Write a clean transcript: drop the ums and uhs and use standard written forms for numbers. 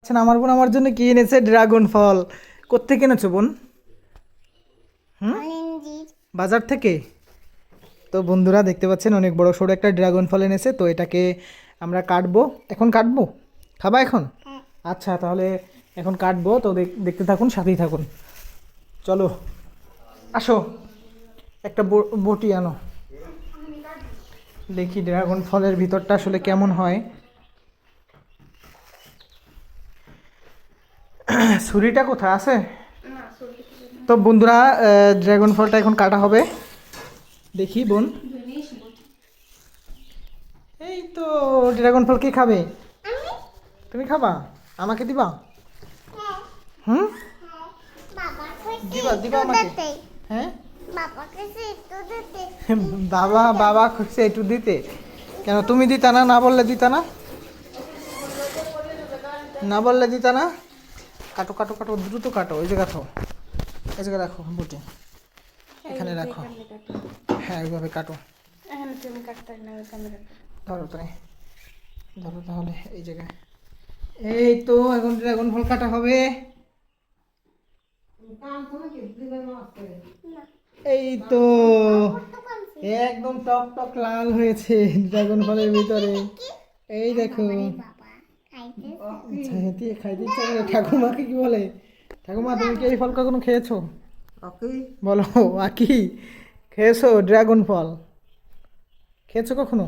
আচ্ছা, আমার বোন আমার জন্য কি এনেছে? ড্রাগন ফল। কোত্থেকে এনেছো বোন? হুম, বাজার থেকে। তো বন্ধুরা দেখতে পাচ্ছেন অনেক বড় সড়ো একটা ড্রাগন ফল এনেছে, তো এটাকে আমরা কাটবো। এখন কাটবো? খাবা এখন? আচ্ছা তাহলে এখন কাটবো, তো দেখতে থাকুন, সাথেই থাকুন। চলো, আসো, একটা বটি আনো। দেখি ড্রাগন ফলের ভিতরটা আসলে কেমন হয়। ছুরিটা কোথায় আছে? তো বন্ধুরা, ড্রাগন ফলটা এখন কাটা হবে। দেখি বোন, এই তো ড্রাগন ফল কে খাবে? তুমি খাবা? আমাকে দিবা? হুম, দিবা দিবা আমাকে? হ্যাঁ, বাবা বাবা খুঁজছে একটু দিতে। কেন তুমি দিতা না? না বললে দিতা না? না বললে দিতা না? কাটো কাটো কাটো, দ্রুত কাটো। ওই জায়গা খাও, এই জায়গায় রাখো বুটি, এখানে রাখো। হ্যাঁ, এইভাবে কাটো। ধরো তাই, ধরো তাহলে এই জায়গায়। এই তো এখন ড্রাগন ফল কাটা হবে। এই তো একদম টক টক লাল হয়েছে ড্রাগন ফলের ভিতরে। এই দেখো। আচ্ছা, দিয়ে খাইতে ইচ্ছা করে। ঠাকুমাকে কি বলে? ঠাকুমা, তুমি কি এই ফল কখনো খেয়েছো? বলো, আকি খেয়েছো? ড্রাগন ফল খেয়েছো কখনো?